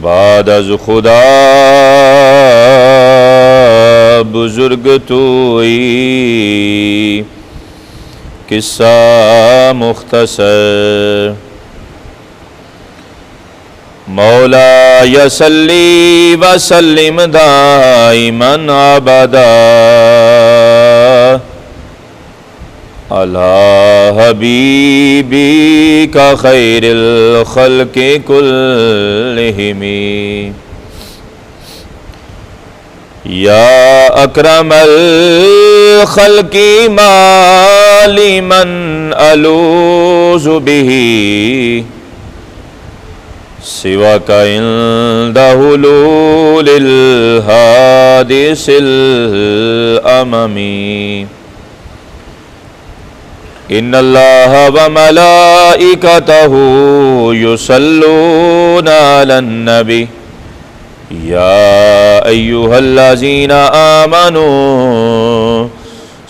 بعد از خدا بزرگ توئی قصہ مختصر مولا یصلی وسلم دائما ابدا علی حبیبک خیر الخلق کلہم یا اکرم الخلق ما لمن الوذ بہ سواک عند حلول الحادث الامم ان اللہ وملائکتہ یصلون علی النبی یا ایہا الذین آمنوا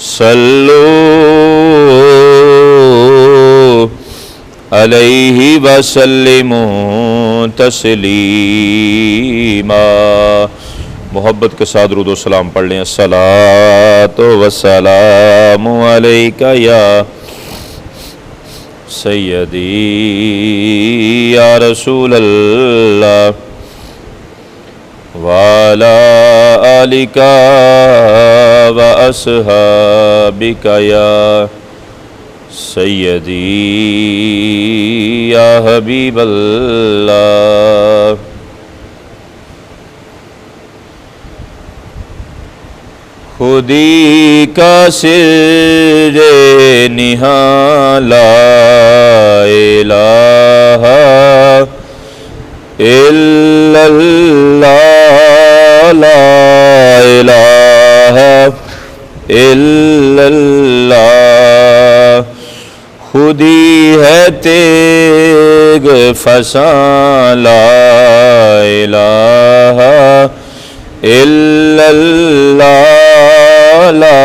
صلوا علیہ وسلموا تسلیما۔ محبت کے ساتھ درود و سلام پڑھ لیں۔ الصلاۃ والسلام علیک یا سیدی یا رسول اللہ وعلی آلک واصحابک یا سیدی یا حبیب اللہ۔ خودی کا سر نہاں لا الہ الا اللہ لا الہ الا اللہ۔ خودی ہے تیغ فساں لا الہ الا اللہ لا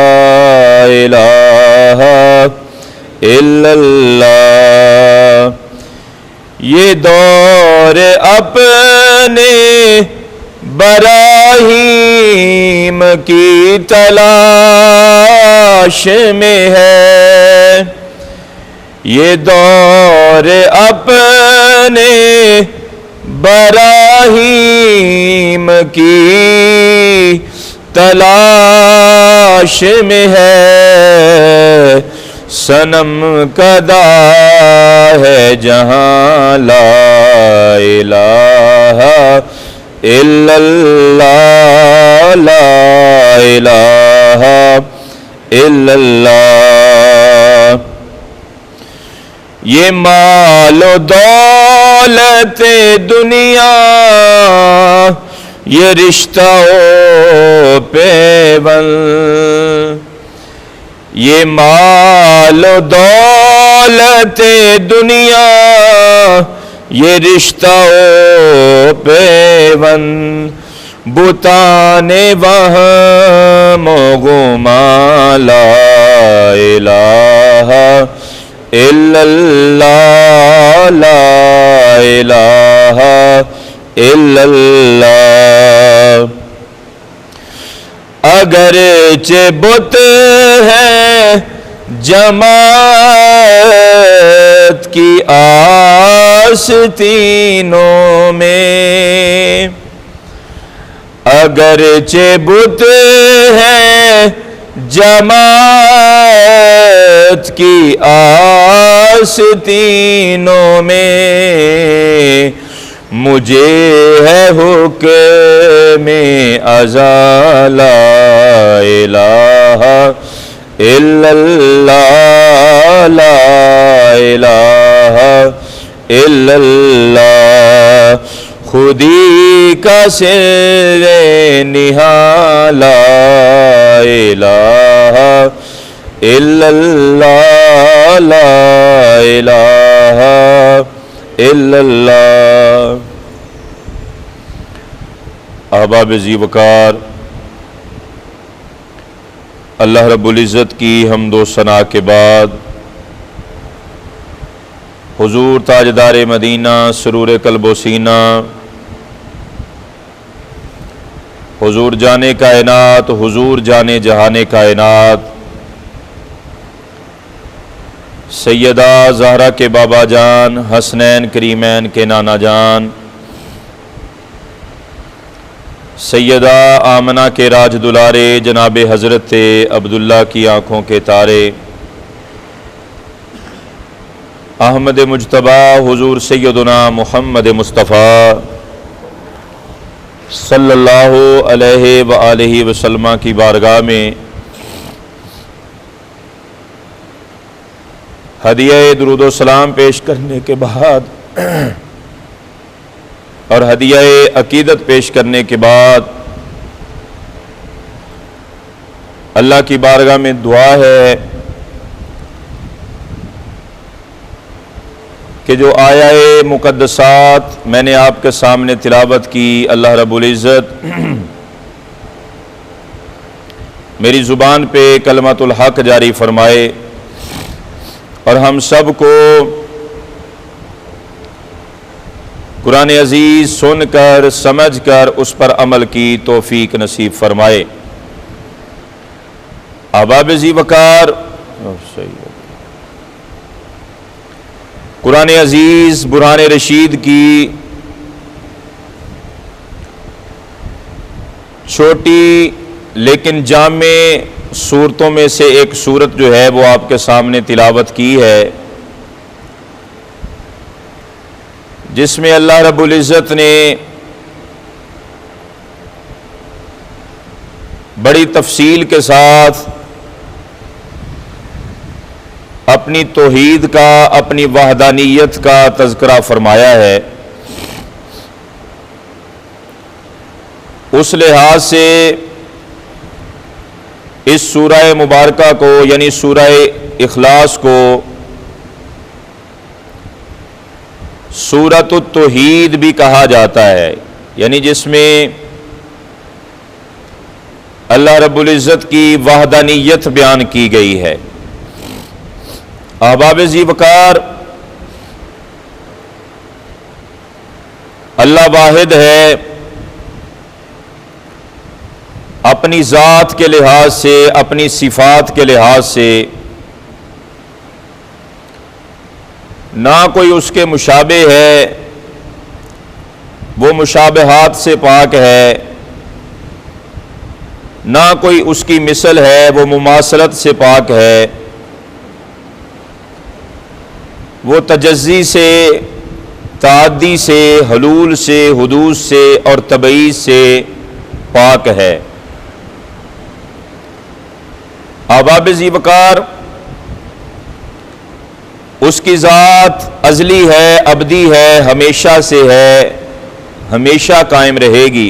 الہ الا اللہ۔ یہ دور اپنے براہیم کی تلاش میں ہے، یہ دور اپنے براہیم کی تلاش میں ہے، صنم کدا ہے جہاں لا الہ الا اللہ لا الہ الا اللہ۔ یہ مال و دولت دنیا، یہ رشتہ و پیوند، یہ مال و دولت دنیا، یہ رشتہ و پیوند، بتان وہم و گمان لا الہ الا اللہ لا الہ الا اللہ۔ اگرچہ بت ہے جماعت کی آستینوں میں، اگرچہ بت ہے جماعت کی آستینوں میں، مجھے ہے حکم ازا لا الہ الا اللہ لا الہ الا اللہ۔ خودی کا سر نہاں لا الہ الا اللہ لا الہ الا اللہ۔ احباب ذی وقار، اللہ رب العزت کی حمد و ثنا کے بعد حضور تاجدار مدینہ سرور قلب و سینہ حضور جانے کائنات، حضور جانے جہانے کائنات، سیدہ زہرا کے بابا جان، حسنین کریمین کے نانا جان، سیدہ آمنہ کے راج دلارے جناب حضرت عبداللہ کی آنکھوں کے تارے، احمد مجتبیٰ حضور سیدنا محمد مصطفیٰ صلی اللہ علیہ وآلہ وسلم کی بارگاہ میں ہدیہ درود و سلام پیش کرنے کے بعد اور ہدیہ عقیدت پیش کرنے کے بعد اللہ کی بارگاہ میں دعا ہے کہ جو آیہ مقدسات میں نے آپ کے سامنے تلاوت کی، اللہ رب العزت میری زبان پہ کلمۃ الحق جاری فرمائے اور ہم سب کو قرآن عزیز سن کر سمجھ کر اس پر عمل کی توفیق نصیب فرمائے۔ احباب ذی وقار، قرآن عزیز برہان رشید کی چھوٹی لیکن جامع صورتوں میں سے ایک صورت جو ہے وہ آپ کے سامنے تلاوت کی ہے، جس میں اللہ رب العزت نے بڑی تفصیل کے ساتھ اپنی توحید کا، اپنی وحدانیت کا تذکرہ فرمایا ہے۔ اس لحاظ سے اس سورہ مبارکہ کو یعنی سورہ اخلاص کو سورۃ التوحید بھی کہا جاتا ہے، یعنی جس میں اللہ رب العزت کی وحدانیت بیان کی گئی ہے۔ احباب ذی وقار، اللہ واحد ہے، اپنی ذات کے لحاظ سے، اپنی صفات کے لحاظ سے نہ کوئی اس کے مشابہ ہے، وہ مشابہات سے پاک ہے، نہ کوئی اس کی مثل ہے، وہ مماثلت سے پاک ہے، وہ تجزی سے، تعدی سے، حلول سے، حدوث سے اور تبعیض سے پاک ہے۔ احباب ذی وقار، اس کی ذات ازلی ہے، ابدی ہے، ہمیشہ سے ہے، ہمیشہ قائم رہے گی۔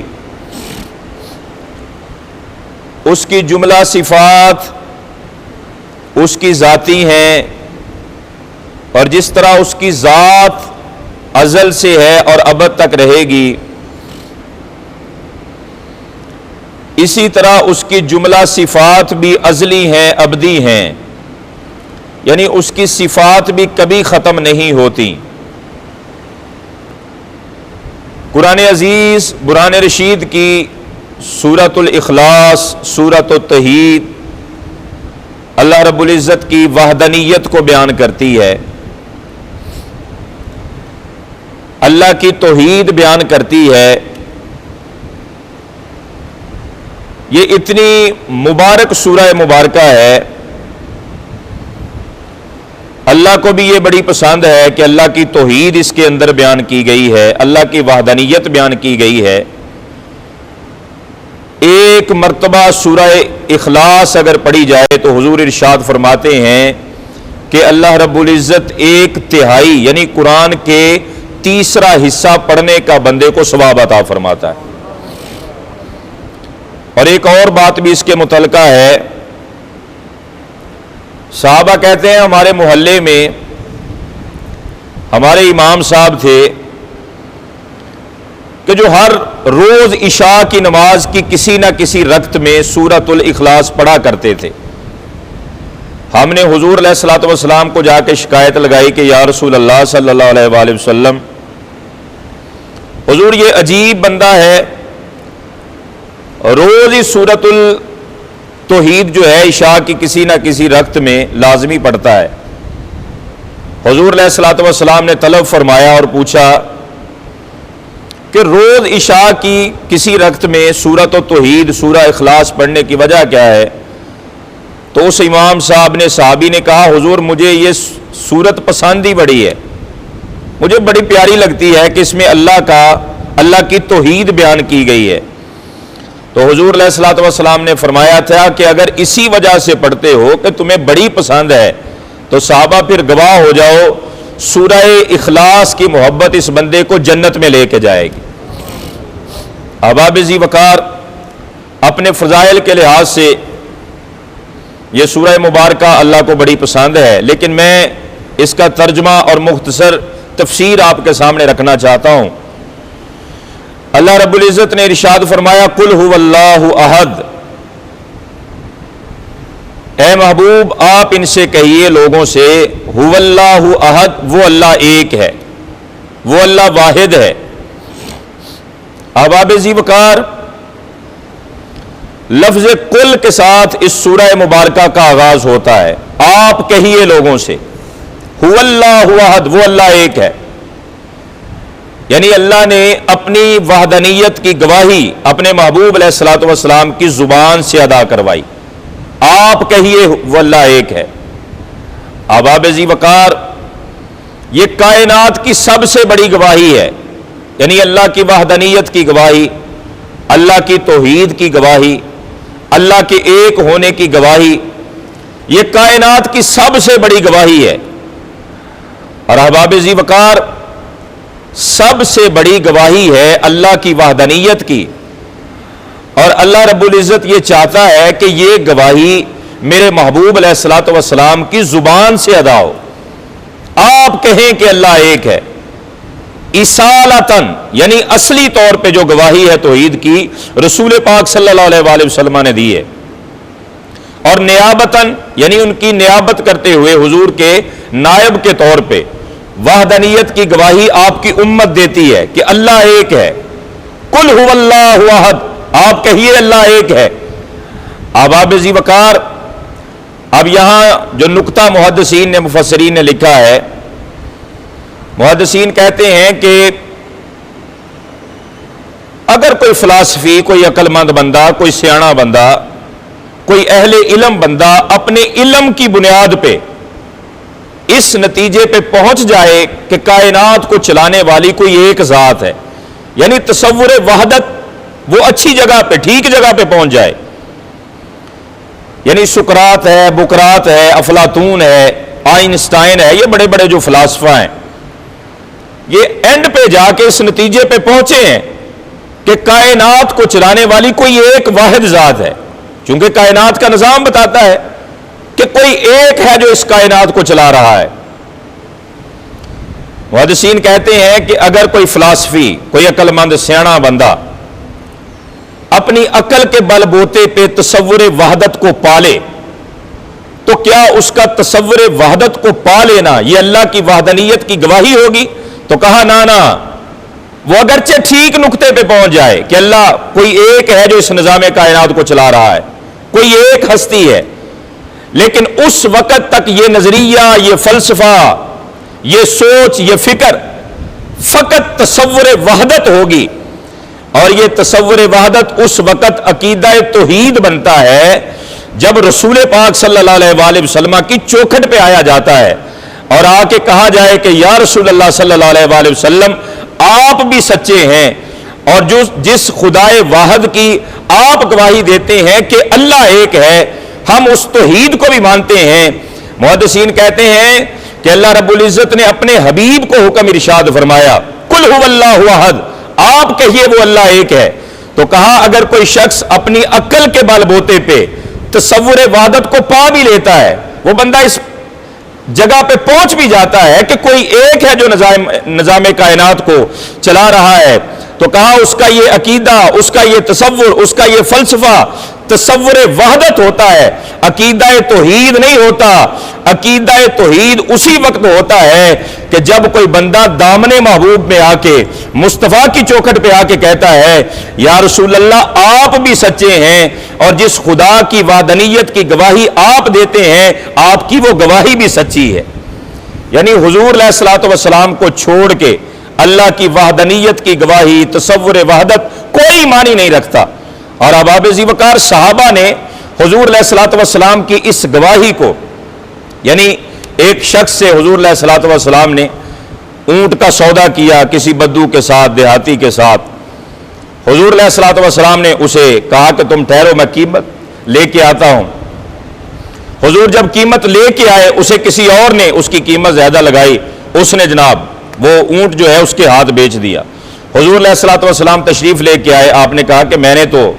اس کی جملہ صفات اس کی ذاتی ہیں، اور جس طرح اس کی ذات ازل سے ہے اور ابد تک رہے گی، اسی طرح اس کی جملہ صفات بھی ازلی ہیں، ابدی ہیں، یعنی اس کی صفات بھی کبھی ختم نہیں ہوتی۔ قرآن عزیز برہان رشید کی سورۃ الاخلاص، سورۃ التوحید اللہ رب العزت کی وحدانیت کو بیان کرتی ہے، اللہ کی توحید بیان کرتی ہے۔ یہ اتنی مبارک سورہ مبارکہ ہے، اللہ کو بھی یہ بڑی پسند ہے کہ اللہ کی توحید اس کے اندر بیان کی گئی ہے، اللہ کی وحدانیت بیان کی گئی ہے۔ ایک مرتبہ سورہ اخلاص اگر پڑھی جائے تو حضور ارشاد فرماتے ہیں کہ اللہ رب العزت ایک تہائی یعنی قرآن کے تیسرا حصہ پڑھنے کا بندے کو ثواب عطا فرماتا ہے۔ اور ایک اور بات بھی اس کے متعلقہ ہے، صحابہ کہتے ہیں ہمارے محلے میں ہمارے امام صاحب تھے کہ جو ہر روز عشاء کی نماز کی کسی نہ کسی رکعت میں سورۃ الاخلاص پڑھا کرتے تھے۔ ہم نے حضور علیہ الصلوۃ والسلام کو جا کے شکایت لگائی کہ یا رسول اللہ صلی اللہ علیہ وآلہ وسلم، حضور یہ عجیب بندہ ہے، روز ہی سورۃ التوحید جو ہے عشاء کی کسی نہ کسی رکعت میں لازمی پڑھتا ہے۔ حضور علیہ الصلوۃ والسلام نے طلب فرمایا اور پوچھا کہ روز عشاء کی کسی رکعت میں سورۃ التوحید سورہ اخلاص پڑھنے کی وجہ کیا ہے؟ تو اس امام صاحب نے صحابی نے کہا حضور مجھے یہ سورت پسند ہی بڑی ہے، مجھے بڑی پیاری لگتی ہے کہ اس میں اللہ کی توحید بیان کی گئی ہے۔ تو حضور علیہ الصلوۃ والسلام نے فرمایا تھا کہ اگر اسی وجہ سے پڑھتے ہو کہ تمہیں بڑی پسند ہے تو صحابہ پھر گواہ ہو جاؤ، سورہ اخلاص کی محبت اس بندے کو جنت میں لے کے جائے گی۔ احباب ذی وقار، اپنے فضائل کے لحاظ سے یہ سورہ مبارکہ اللہ کو بڑی پسند ہے، لیکن میں اس کا ترجمہ اور مختصر تفسیر آپ کے سامنے رکھنا چاہتا ہوں۔ اللہ رب العزت نے ارشاد فرمایا قل هو اللہ احد، اے محبوب آپ ان سے کہیے لوگوں سے هو اللہ احد، وہ اللہ ایک ہے، وہ اللہ واحد ہے۔ احباب ذی وقار، لفظ قل کے ساتھ اس سورہ مبارکہ کا آغاز ہوتا ہے۔ آپ کہیے لوگوں سے هو اللہ احد، وہ اللہ ایک ہے، یعنی اللہ نے اپنی وحدانیت کی گواہی اپنے محبوب علیہ الصلوۃ والسلام کی زبان سے ادا کروائی۔ آپ کہیے وہ اللہ ایک ہے۔ احباب ذی وقار، یہ کائنات کی سب سے بڑی گواہی ہے، یعنی اللہ کی وحدانیت کی گواہی، اللہ کی توحید کی گواہی، اللہ کے ایک ہونے کی گواہی، یہ کائنات کی سب سے بڑی گواہی ہے۔ اور احباب ذی وقار، سب سے بڑی گواہی ہے اللہ کی وحدانیت کی، اور اللہ رب العزت یہ چاہتا ہے کہ یہ گواہی میرے محبوب علیہ الصلوۃ والسلام کی زبان سے ادا ہو۔ آپ کہیں کہ اللہ ایک ہے، اصالتاً یعنی اصلی طور پہ جو گواہی ہے توحید کی رسول پاک صلی اللہ علیہ وآلہ وسلم نے دی ہے، اور نیابتاً یعنی ان کی نیابت کرتے ہوئے حضور کے نائب کے طور پہ وحدانیت کی گواہی آپ کی امت دیتی ہے کہ اللہ ایک ہے۔ قل هو اللہ احد، آپ کہیے اللہ ایک ہے۔ احباب ذی وقار، اب یہاں جو نقطہ محدثین نے مفسرین نے لکھا ہے، محدثین کہتے ہیں کہ اگر کوئی فلسفی، کوئی عقل مند بندہ، کوئی سیاںا بندہ، کوئی اہل علم بندہ اپنے علم کی بنیاد پہ اس نتیجے پہ پہنچ جائے کہ کائنات کو چلانے والی کوئی ایک ذات ہے، یعنی تصور وحدت وہ اچھی جگہ پہ، ٹھیک جگہ پہ پہنچ جائے، یعنی سقراط ہے، بقراط ہے، افلاطون ہے، آئنسٹائن ہے، یہ بڑے بڑے جو فلاسفہ ہیں، یہ اینڈ پہ جا کے اس نتیجے پہ پہنچے ہیں کہ کائنات کو چلانے والی کوئی ایک واحد ذات ہے، چونکہ کائنات کا نظام بتاتا ہے کہ کوئی ایک ہے جو اس کائنات کو چلا رہا ہے۔ محدثین کہتے ہیں کہ اگر کوئی فلسفی، کوئی عقل مند سیاںا بندہ اپنی عقل کے بل بوتے پہ تصور وحدت کو پالے تو کیا اس کا تصور وحدت کو پا لینا یہ اللہ کی وحدانیت کی گواہی ہوگی؟ تو کہا نا، وہ اگرچہ ٹھیک نقطے پہ پہنچ جائے کہ اللہ کوئی ایک ہے جو اس نظام کائنات کو چلا رہا ہے، کوئی ایک ہستی ہے، لیکن اس وقت تک یہ نظریہ، یہ فلسفہ، یہ سوچ، یہ فکر فقط تصور وحدت ہوگی، اور یہ تصور وحدت اس وقت عقیدہ توحید بنتا ہے جب رسول پاک صلی اللہ علیہ وآلہ وسلم کی چوکھٹ پہ آیا جاتا ہے اور آ کے کہا جائے کہ یا رسول اللہ صلی اللہ علیہ وآلہ وسلم آپ بھی سچے ہیں، اور جس خدائے واحد کی آپ گواہی دیتے ہیں کہ اللہ ایک ہے، ہم اس توحید کو بھی مانتے ہیں۔ محدثین کہتے ہیں کہ اللہ رب العزت نے اپنے حبیب کو حکم ارشاد فرمایا قل هو اللہ احد، آپ کہیے وہ اللہ ایک ہے۔ تو کہا اگر کوئی شخص اپنی عقل کے بل بوتے پہ تصور وحدت کو پا بھی لیتا ہے، وہ بندہ اس جگہ پہ پہنچ بھی جاتا ہے کہ کوئی ایک ہے جو نظام کائنات کو چلا رہا ہے، تو کہا اس کا یہ عقیدہ، اس کا یہ تصور، اس کا یہ فلسفہ تصور وحدت ہوتا ہے، عقیدہ توحید نہیں ہوتا۔ عقیدہ توحید اسی وقت ہوتا ہے کہ جب کوئی بندہ دامن محبوب میں آ کے مصطفیٰ کی چوکھٹ پہ آ کے کہتا ہے یا رسول اللہ آپ بھی سچے ہیں، اور جس خدا کی وحدانیت کی گواہی آپ دیتے ہیں آپ کی وہ گواہی بھی سچی ہے۔ یعنی حضور علیہ الصلوۃ والسلام کو چھوڑ کے اللہ کی وحدانیت کی گواہی، تصور وحدت کوئی معنی نہیں رکھتا۔ اور احباب ذی وقار صحابہ نے حضور علیہ الصلوۃ والسلام کی اس گواہی کو، یعنی ایک شخص سے حضور علیہ الصلوۃ والسلام نے اونٹ کا سودا کیا کسی بدو کے ساتھ، دیہاتی کے ساتھ۔ حضور علیہ الصلوۃ والسلام نے اسے کہا کہ تم ٹھہرو میں قیمت لے کے آتا ہوں۔ حضور جب قیمت لے کے آئے اسے کسی اور نے اس کی قیمت زیادہ لگائی، اس نے جناب وہ اونٹ جو ہے اس کے ہاتھ بیچ دیا۔ حضور علیہ الصلوۃ والسلام تشریف لے کے آئے، آپ نے کہا کہ میں نے تو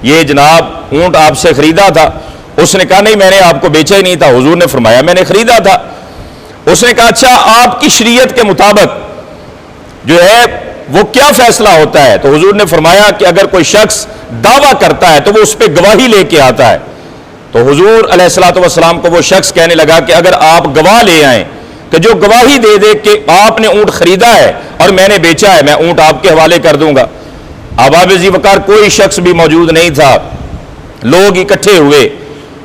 یہ جناب اونٹ آپ سے خریدا تھا۔ اس نے کہا نہیں میں نے آپ کو بیچا ہی نہیں تھا۔ حضور نے فرمایا میں نے خریدا تھا۔ اس نے کہا اچھا آپ کی شریعت کے مطابق جو ہے وہ کیا فیصلہ ہوتا ہے؟ تو حضور نے فرمایا کہ اگر کوئی شخص دعویٰ کرتا ہے تو وہ اس پہ گواہی لے کے آتا ہے۔ تو حضور علیہ الصلوۃ والسلام کو وہ شخص کہنے لگا کہ اگر آپ گواہ لے آئیں کہ جو گواہی دے دے کہ آپ نے اونٹ خریدا ہے اور میں نے بیچا ہے، میں اونٹ آپ کے حوالے کر دوں گا۔ احباب ذی وقار کوئی شخص بھی موجود نہیں تھا، لوگ اکٹھے ہوئے۔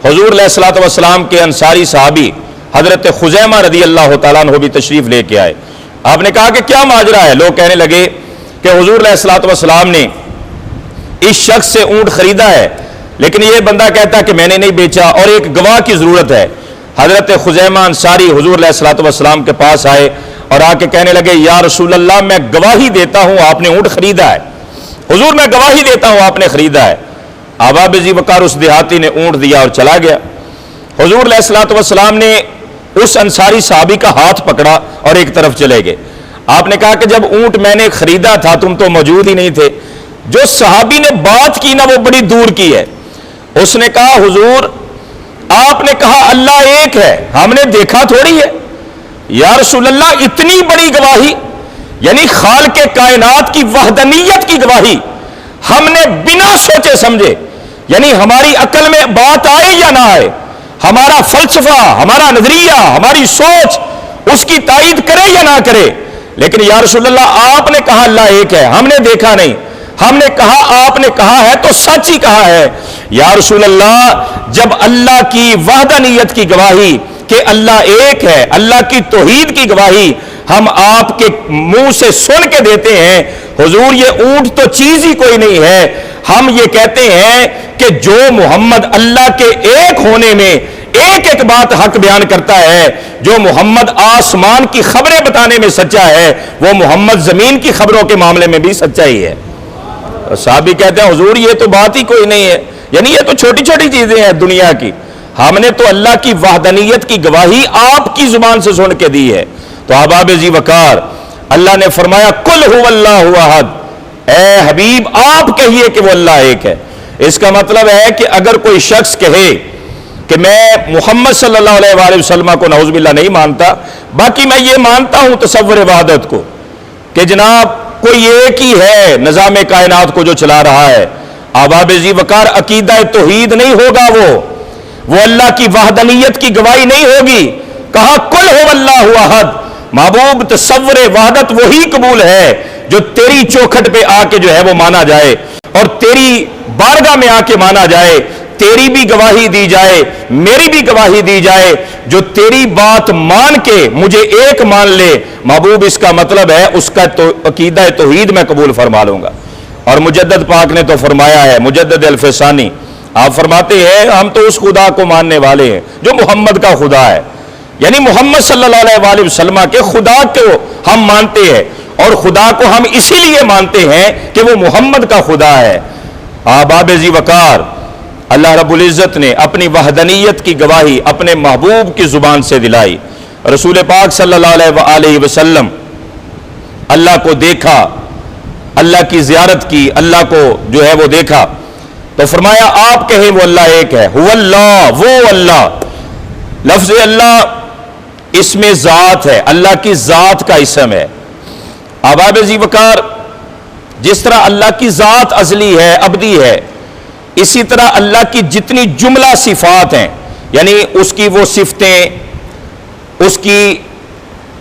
حضور علیہ الصلوۃ والسلام کے انصاری صحابی حضرت خزیمہ رضی اللہ تعالیٰ عنہ بھی تشریف لے کے آئے۔ آپ نے کہا کہ کیا ماجرا ہے؟ لوگ کہنے لگے کہ حضور علیہ الصلوۃ والسلام نے اس شخص سے اونٹ خریدا ہے لیکن یہ بندہ کہتا ہے کہ میں نے نہیں بیچا اور ایک گواہ کی ضرورت ہے۔ حضرت خزیمہ انصاری حضور علیہ الصلوۃ والسلام کے پاس آئے اور آ کے کہنے لگے یا رسول اللہ میں گواہی دیتا ہوں آپ نے اونٹ خریدا ہے۔ حضور میں گواہی دیتا ہوں آپ نے خریدا ہے۔ احباب ذی وقار اس دیہاتی نے اونٹ دیا اور چلا گیا۔ حضور علیہ الصلوۃ والسلام نے اس انصاری صحابی کا ہاتھ پکڑا اور ایک طرف چلے گئے۔ آپ نے کہا کہ جب اونٹ میں نے خریدا تھا تم تو موجود ہی نہیں تھے۔ جو صحابی نے بات کی نا وہ بڑی دور کی ہے۔ اس نے کہا حضور آپ نے کہا اللہ ایک ہے، ہم نے دیکھا تھوڑی ہے۔ یا رسول اللہ اتنی بڑی گواہی، یعنی خالق کائنات کی وحدانیت کی گواہی ہم نے بنا سوچے سمجھے، یعنی ہماری عقل میں بات آئے یا نہ آئے، ہمارا فلسفہ، ہمارا نظریہ، ہماری سوچ اس کی تائید کرے یا نہ کرے، لیکن یا رسول اللہ آپ نے کہا اللہ ایک ہے، ہم نے دیکھا نہیں، ہم نے کہا آپ نے کہا ہے تو سچ ہی کہا ہے۔ یا رسول اللہ جب اللہ کی وحدانیت کی گواہی کہ اللہ ایک ہے، اللہ کی توحید کی گواہی ہم آپ کے منہ سے سن کے دیتے ہیں، حضور یہ اونٹ تو چیز ہی کوئی نہیں ہے، ہم یہ کہتے ہیں کہ جو محمد اللہ کے ایک ہونے میں ایک ایک بات حق بیان کرتا ہے، جو محمد آسمان کی خبریں بتانے میں سچا ہے، وہ محمد زمین کی خبروں کے معاملے میں بھی سچا ہی ہے۔ صحابی کہتے ہیں حضور یہ تو بات ہی کوئی نہیں ہے، یعنی یہ تو چھوٹی چھوٹی چیزیں ہیں دنیا کی، ہم نے تو اللہ کی وحدانیت کی گواہی آپ کی زبان سے سن کے دی ہے۔ تو احباب ذی وقار اللہ نے فرمایا قل هو اللہ احد، اے حبیب آپ کہیے کہ وہ اللہ ایک ہے۔ اس کا مطلب ہے کہ اگر کوئی شخص کہے کہ میں محمد صلی اللہ علیہ وآلہ وسلم کو نعوذ باللہ نہیں مانتا، باقی میں یہ مانتا ہوں تصور وحدت کو کہ جناب کوئی ایک ہی ہے نظام کائنات کو جو چلا رہا ہے، احباب ذی وقار عقیدہ توحید نہیں ہوگا، وہ اللہ کی وحدانیت کی گواہی نہیں ہوگی۔ کہا قل هو اللہ احد، محبوب تصور وحدت وہی قبول ہے جو تیری چوکھٹ پہ آ کے جو ہے وہ مانا جائے اور تیری بارگاہ میں آ کے مانا جائے، تیری بھی گواہی دی جائے، میری بھی گواہی دی جائے، جو تیری بات مان کے مجھے ایک مان لے محبوب اس کا مطلب ہے اس کا تو عقیدہ توحید میں قبول فرما لوں گا۔ اور مجدد پاک نے تو فرمایا ہے، مجدد الفسانی آپ فرماتے ہیں ہم تو اس خدا کو ماننے والے ہیں جو محمد کا خدا ہے، یعنی محمد صلی اللہ علیہ وآلہ وسلم کے خدا کو ہم مانتے ہیں، اور خدا کو ہم اسی لیے مانتے ہیں کہ وہ محمد کا خدا ہے۔ احباب ذی وقار اللہ رب العزت نے اپنی وحدانیت کی گواہی اپنے محبوب کی زبان سے دلائی۔ رسول پاک صلی اللہ علیہ وآلہ وسلم اللہ کو دیکھا، اللہ کی زیارت کی، اللہ کو جو ہے وہ دیکھا تو فرمایا آپ کہیں وہ اللہ ایک ہے، هو اللہ، وہ اللہ۔ لفظ اللہ اس میں ذات ہے، اللہ کی ذات کا اسم ہے۔ احباب ذی وقار جس طرح اللہ کی ذات ازلی ہے، ابدی ہے، اسی طرح اللہ کی جتنی جملہ صفات ہیں، یعنی اس کی وہ صفتیں، اس کی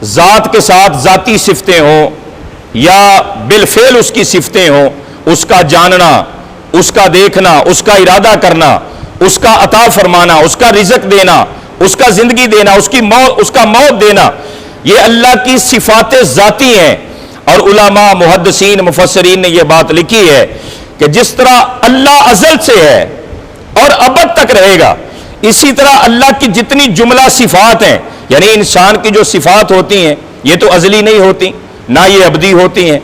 ذات کے ساتھ ذاتی صفتیں ہوں یا بالفعل اس کی صفتیں ہوں، اس کا جاننا، اس کا دیکھنا، اس کا ارادہ کرنا، اس کا عطا فرمانا، اس کا رزق دینا، اس کا زندگی دینا، اس کا موت دینا، یہ اللہ کی صفات ذاتی ہیں۔ اور علماء، محدثین، مفسرین نے یہ بات لکھی ہے کہ جس طرح اللہ ازل سے ہے اور ابد تک رہے گا، اسی طرح اللہ کی جتنی جملہ صفات ہیں، یعنی انسان کی جو صفات ہوتی ہیں یہ تو ازلی نہیں ہوتی، نہ یہ ابدی ہوتی ہیں،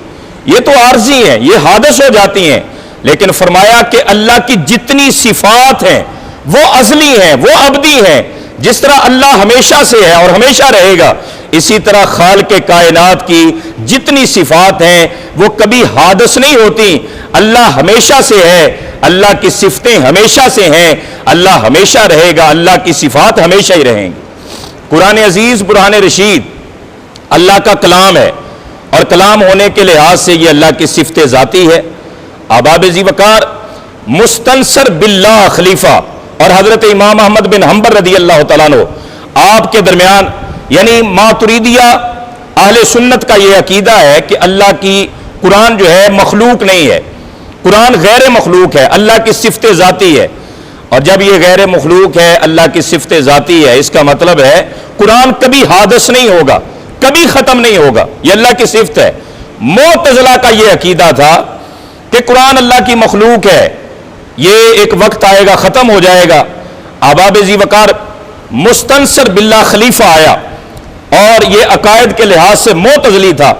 یہ تو عارضی ہیں، یہ حادث ہو جاتی ہیں، لیکن فرمایا کہ اللہ کی جتنی صفات ہیں وہ ازلی ہیں، وہ ابدی ہیں۔ جس طرح اللہ ہمیشہ سے ہے اور ہمیشہ رہے گا، اسی طرح خالق کائنات کی جتنی صفات ہیں وہ کبھی حادث نہیں ہوتی، اللہ ہمیشہ سے ہے، اللہ کی صفتیں ہمیشہ سے ہیں، اللہ ہمیشہ رہے گا، اللہ کی صفات ہمیشہ ہی رہیں گی۔ قرآن عزیز، برہان رشید اللہ کا کلام ہے، اور کلام ہونے کے لحاظ سے یہ اللہ کی صفت ذاتی ہے۔ احباب ذی وقار، مستنصر باللہ خلیفہ اور حضرت امام احمد بن حنبل رضی اللہ تعالیٰ عنہ، آپ کے درمیان یعنی ماتریدیہ اہل سنت کا یہ عقیدہ ہے کہ اللہ کی قرآن جو ہے مخلوق نہیں ہے، قرآن غیر مخلوق ہے، اللہ کی صفت ذاتی ہے۔ اور جب یہ غیر مخلوق ہے، اللہ کی صفت ذاتی ہے، اس کا مطلب ہے قرآن کبھی حادث نہیں ہوگا، کبھی ختم نہیں ہوگا، یہ اللہ کی صفت ہے۔ معتزلہ کا یہ عقیدہ تھا کہ قرآن اللہ کی مخلوق ہے، یہ ایک وقت آئے گا، ختم ہو جائے گا۔ احباب ذی وقار، مستنصر باللہ خلیفہ آیا اور یہ عقائد کے لحاظ سے معتزلی تھا۔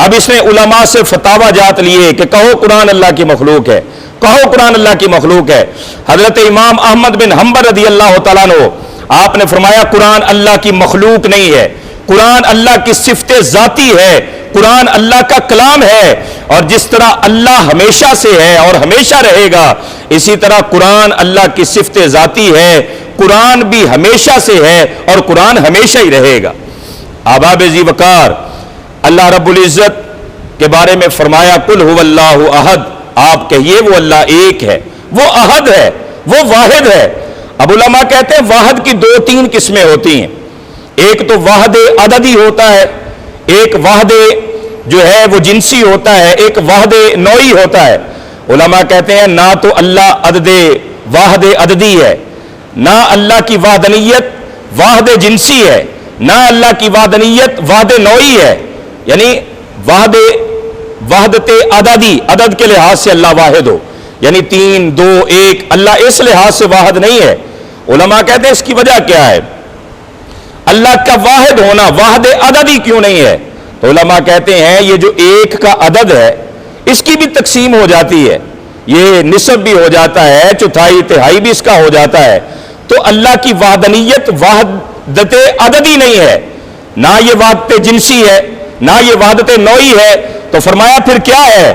اب اس نے علماء سے فتاوی جات لیے کہ کہو قرآن اللہ کی مخلوق ہے، کہو قرآن اللہ کی مخلوق ہے۔ حضرت امام احمد بن حنبل رضی اللہ تعالیٰ عنہ، آپ نے فرمایا قرآن اللہ کی مخلوق نہیں ہے، قرآن اللہ کی صفت ذاتی ہے، قرآن اللہ کا کلام ہے، اور جس طرح اللہ ہمیشہ سے ہے اور ہمیشہ رہے گا، اسی طرح قرآن اللہ کی صفت ذاتی ہے، قرآن بھی ہمیشہ سے ہے اور قرآن ہمیشہ ہی رہے گا۔ احباب ذی وقار، اللہ رب العزت کے بارے میں فرمایا قل هو اللہ احد، آپ کہیے وہ اللہ ایک ہے، وہ احد ہے، وہ واحد ہے۔ اب علماء کہتے ہیں واحد کی دو تین قسمیں ہوتی ہیں، ایک تو واحد عددی ہوتا ہے، ایک واحد جو ہے وہ جنسی ہوتا ہے، ایک واحد نوعی ہوتا ہے۔ علماء کہتے ہیں نہ تو اللہ واحد عددی ہے، نہ اللہ کی وحدانیت واحد جنسی ہے، نہ اللہ کی وحدانیت واحد نوعی ہے، یعنی وحدت عددی، عدد کے لحاظ سے اللہ واحد ہو، یعنی 3 2 1، اللہ اس لحاظ سے واحد نہیں ہے۔ علماء کہتے ہیں اس کی وجہ کیا ہے؟ اللہ کا واحد ہونا واحد عددی کیوں نہیں ہے؟ تو علماء کہتے ہیں یہ جو ایک کا عدد ہے اس کی بھی تقسیم ہو جاتی ہے، یہ نصف بھی ہو جاتا ہے، چوتھائی تہائی بھی اس کا ہو جاتا ہے، تو اللہ کی وحدانیت وحدت عددی نہیں ہے، نہ یہ وحدت جنسی ہے، نہ یہ وحدت نوعی ہے۔ تو فرمایا پھر کیا ہے؟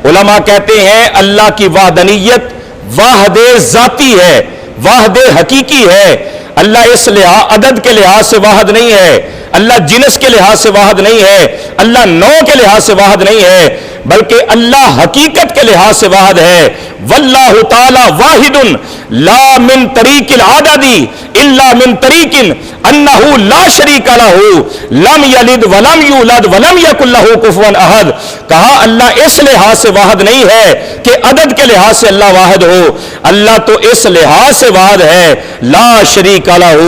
علماء کہتے ہیں اللہ کی وحدانیت واحد ذاتی ہے، واحد حقیقی ہے۔ اللہ اس عدد کے لحاظ سے واحد نہیں ہے، اللہ جنس کے لحاظ سے واحد نہیں ہے، اللہ نوع کے لحاظ سے واحد نہیں ہے، بلکہ اللہ حقیقت کے لحاظ سے واحد ہے۔ واللہ تعالی واحد لا من طریق العدد الا من طریق انہ لا شریک لہ لم یلد ولم یولد ولم یکن لہ کفوا احد۔ کہا اللہ اس لحاظ سے واحد نہیں ہے کہ عدد کے لحاظ سے اللہ واحد ہو، اللہ تو اس لحاظ سے واحد ہے لا شریک لہ،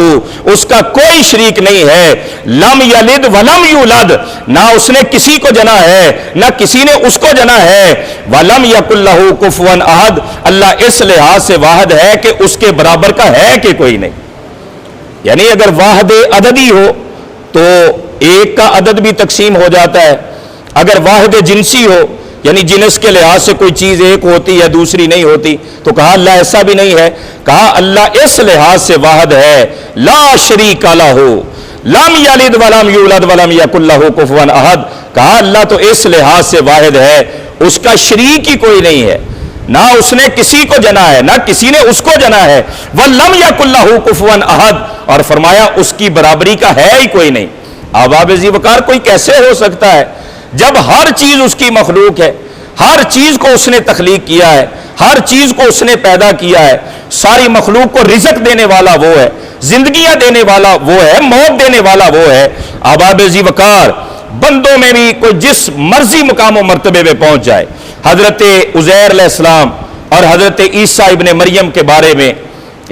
اس کا کوئی شریک نہیں ہے، لم یلد ولم یولد، نہ اس نے کسی کو جنا ہے نہ کسی نے اس کو جنا ہے، ولم یکن لہ کفوا احد، اللہ اس لحاظ سے واحد ہے کہ اس کے برابر کا ہے کہ کوئی نہیں۔ یعنی اگر واحد عددی ہو تو ایک کا عدد بھی تقسیم ہو جاتا ہے، اگر واحد جنسی ہو یعنی جنس کے لحاظ سے کوئی چیز ایک ہوتی ہے دوسری نہیں ہوتی، تو کہا اللہ ایسا بھی نہیں ہے، کہا اللہ اس لحاظ سے واحد ہے لا شریک لہ لم یلد ولم یولد ولم یکن لہ کفوا احد، کہا اللہ تو اس لحاظ سے واحد ہے اس کا شریک ہی کوئی نہیں ہے، نہ اس نے کسی کو جنا ہے نہ کسی نے اس کو جنا ہے، وَلَمْ يَكُنْ لَهُ كُفُوًا أَحَدٌ، اور فرمایا اس کی برابری کا ہے ہی کوئی نہیں۔ احباب ذی وقار، کوئی کیسے ہو سکتا ہے جب ہر چیز اس کی مخلوق ہے، ہر چیز کو اس نے تخلیق کیا ہے، ہر چیز کو اس نے پیدا کیا ہے، ساری مخلوق کو رزق دینے والا وہ ہے، زندگیاں دینے والا وہ ہے، موت دینے والا وہ ہے۔ احباب ذی وقار، بندوں میں بھی کوئی جس مرضی مقام و مرتبے میں پہنچ جائے، حضرت عزیر علیہ السلام اور حضرت عیسیٰ ابن مریم کے بارے میں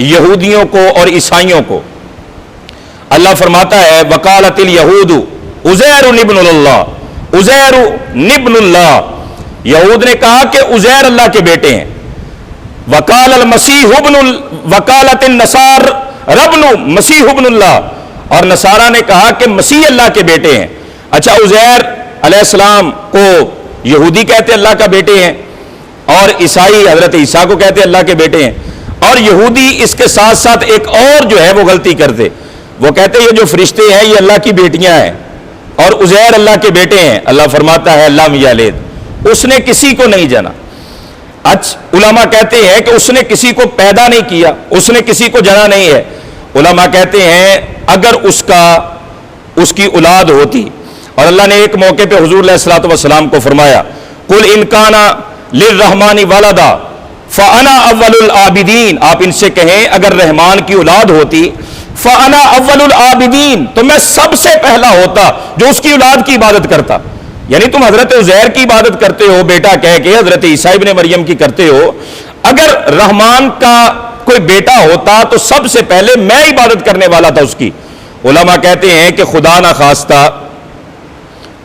یہودیوں کو اور عیسائیوں کو اللہ فرماتا ہے وقالت الیہود عزیر ابن اللہ، عزیر ابن اللہ، یہود نے کہا کہ عزیر اللہ کے بیٹے ہیں۔ وقال المسیح وقالت النصار ابن مسیح ابن اللہ، اور نصارہ نے کہا کہ مسیح اللہ کے بیٹے ہیں۔ اچھا، عزیر علیہ السلام کو یہودی کہتے اللہ کا بیٹے ہیں، اور عیسائی حضرت عیسیٰ کو کہتے اللہ کے بیٹے ہیں، اور یہودی اس کے ساتھ ساتھ ایک اور جو ہے وہ غلطی کرتے، وہ کہتے یہ جو فرشتے ہیں یہ اللہ کی بیٹیاں ہیں اور عزیر اللہ کے بیٹے ہیں۔ اللہ فرماتا ہے لم یلد، اس نے کسی کو نہیں جنا۔ علماء کہتے ہیں کہ اس نے کسی کو پیدا نہیں کیا، اس نے کسی کو جنا نہیں ہے۔ علماء کہتے ہیں اگر اس کی اولاد ہوتی، اور اللہ نے ایک موقع پہ حضور علیہ الصلوۃ والسلام کو فرمایا قل ان کان للرحمن ولدا فانا اول العابدین، آپ ان سے کہیں اگر رحمان کی اولاد ہوتی فانا اول العابدین، تو میں سب سے پہلا ہوتا جو اس کی اولاد کی عبادت کرتا۔ یعنی تم حضرت عزیر کی عبادت کرتے ہو بیٹا کہہ کے، حضرت عیسیٰ ابن مریم کی کرتے ہو، اگر رحمان کا کوئی بیٹا ہوتا تو سب سے پہلے میں عبادت کرنے والا تھا اس کی۔ علماء کہتے ہیں کہ خدا نہ خواستہ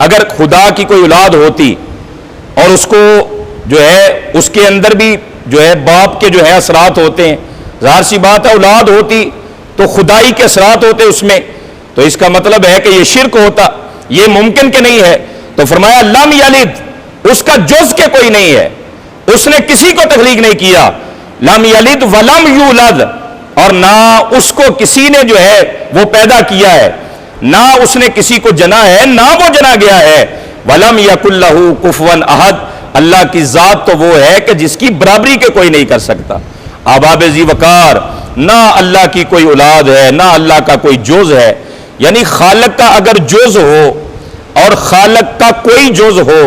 اگر خدا کی کوئی اولاد ہوتی اور اس کو جو ہے اس کے اندر بھی جو ہے باپ کے جو ہے اثرات ہوتے ہیں، ظاہر سی بات ہے اولاد ہوتی تو خدائی کے اثرات ہوتے اس میں، تو اس کا مطلب ہے کہ یہ شرک ہوتا، یہ ممکن کہ نہیں ہے۔ تو فرمایا لم یلد، اس کا جز کے کوئی نہیں ہے، اس نے کسی کو تخلیق نہیں کیا۔ لم یلد ولم یولد، اور نہ اس کو کسی نے جو ہے وہ پیدا کیا ہے، نہ اس نے کسی کو جنا ہے، نہ وہ جنا گیا ہے۔ ولم یکن لہ کفوا احد، اللہ کی ذات تو وہ ہے کہ جس کی برابری کے کوئی نہیں کر سکتا۔ احباب ذی وقار، نہ اللہ کی کوئی اولاد ہے، نہ اللہ کا کوئی جز ہے۔ یعنی خالق کا اگر جز ہو اور خالق کا کوئی جز ہو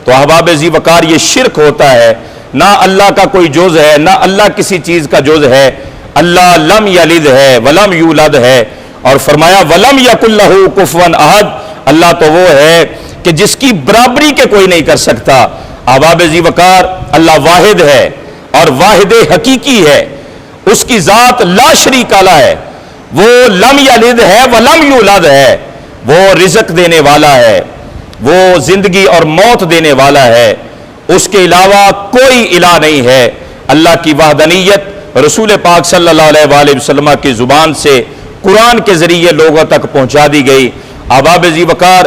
تو احباب ذی وقار یہ شرک ہوتا ہے۔ نہ اللہ کا کوئی جز ہے، نہ اللہ کسی چیز کا جز ہے۔ اللہ لم یلد ہے ولم یولد ہے، اور فرمایا ولم یکن لہ کفوا احد، اللہ تو وہ ہے کہ جس کی برابری کے کوئی نہیں کر سکتا۔ احباب ذی وقار، اللہ واحد ہے اور واحد حقیقی ہے، اس کی ذات لا شریک لہ ہے، وہ لم یلد ہے ولم یولد ہے، وہ رزق دینے والا ہے، وہ زندگی اور موت دینے والا ہے، اس کے علاوہ کوئی الہ نہیں ہے۔ اللہ کی وحدانیت رسول پاک صلی اللہ علیہ وآلہ وسلم کی زبان سے قرآن کے ذریعے لوگوں تک پہنچا دی گئی۔ احباب ذی وقار،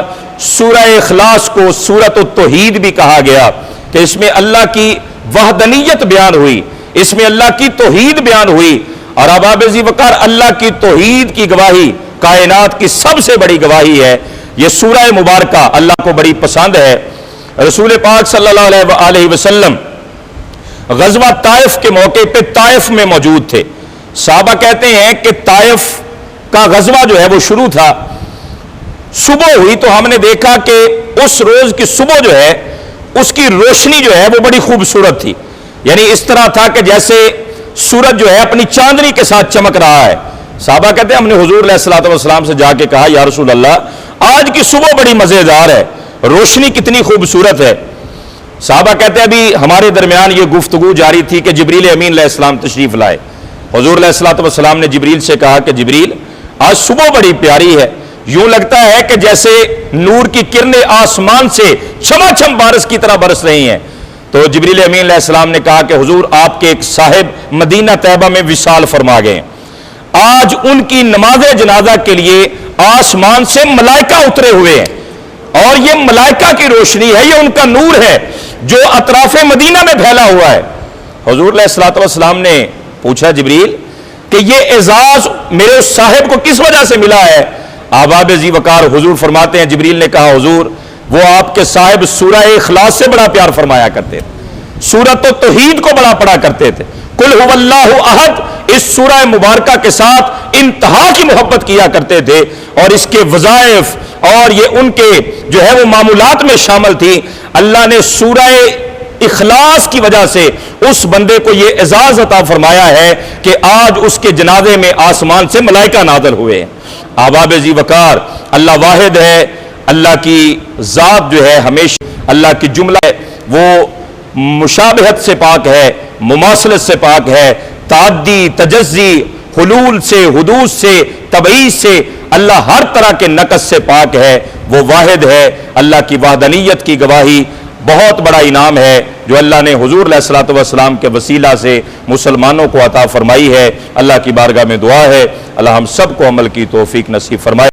سورہ اخلاص کو سورۃ التوحید بھی کہا گیا کہ اس میں اللہ کی وحدانیت بیان ہوئی، اس میں اللہ کی توحید بیان ہوئی۔ اور احباب ذی وقار، اللہ کی توحید کی گواہی کائنات کی سب سے بڑی گواہی ہے۔ یہ سورہ مبارکہ اللہ کو بڑی پسند ہے۔ رسول پاک صلی اللہ علیہ وآلہ وسلم غزوہ طائف کے موقع پہ طائف میں موجود تھے۔ صحابہ کہتے ہیں کہ طائف کا غزوہ جو ہے وہ شروع تھا، صبح ہوئی تو ہم نے دیکھا کہ اس روز کی صبح جو ہے اس کی روشنی جو ہے وہ بڑی خوبصورت تھی، یعنی اس طرح تھا کہ جیسے سورج جو ہے اپنی چاندنی کے ساتھ چمک رہا ہے۔ صحابہ کہتے ہیں ہم نے حضور علیہ الصلوۃ والسلام سے جا کے کہا یا رسول اللہ آج کی صبح بڑی مزیدار ہے، روشنی کتنی خوبصورت ہے۔ صحابہ کہتے ہیں ابھی ہمارے درمیان یہ گفتگو جاری تھی کہ جبریل امین علیہ السلام تشریف لائے۔ حضور علیہ الصلوۃ والسلام نے جبریل سے کہا کہ جبریل آج صبح بڑی پیاری ہے، یوں لگتا ہے کہ جیسے نور کی کرنیں آسمان سے چھما چھم بارش کی طرح برس رہی ہیں۔ تو جبریل امین علیہ السلام نے کہا کہ حضور آپ کے ایک صاحب مدینہ طیبہ میں وصال فرما گئے، آج ان کی نماز جنازہ کے لیے آسمان سے ملائکہ اترے ہوئے ہیں، اور یہ ملائکہ کی روشنی ہے، یہ ان کا نور ہے جو اطراف مدینہ میں پھیلا ہوا ہے۔ حضور علیہ الصلوۃ والسلام نے پوچھا جبریل کہ یہ اعزاز میرے اس صاحب کو کس وجہ سے ملا ہے؟ احباب ذی وقار، حضور فرماتے ہیں جبریل نے کہا حضور وہ آپ کے صاحب سورہ اخلاص سے بڑا پیار فرمایا کرتے تھے، سورۃ التوحید کو بڑا پڑھا کرتے تھے، قل هو اللہ احد، اس سورہ مبارکہ کے ساتھ انتہا کی محبت کیا کرتے تھے، اور اس کے وظائف اور یہ ان کے جو ہے وہ معمولات میں شامل تھی۔ اللہ نے سورہ اخلاص کی وجہ سے اس بندے کو یہ اعزاز عطا فرمایا ہے کہ آج اس کے جنازے میں آسمان سے ملائکہ نازل ہوئے. آباب ذی وقار. اللہ واحد ہے، اللہ کی ذات جو ہے ہمیشہ، اللہ کی جملہ ہے وہ مشابہت سے پاک ہے، مماثلت سے پاک ہے، تعدی، تجزی، حلول سے، حدوث سے، تبعیض سے، اللہ ہر طرح کے نقص سے پاک ہے. وہ واحد ہے. اللہ کی وحدانیت کی گواہی بہت بڑا انعام ہے جو اللہ نے حضور علیہ الصلوۃ والسلام کے وسیلہ سے مسلمانوں کو عطا فرمائی ہے. اللہ کی بارگاہ میں دعا ہے اللہ ہم سب کو عمل کی توفیق نصیب فرمائے.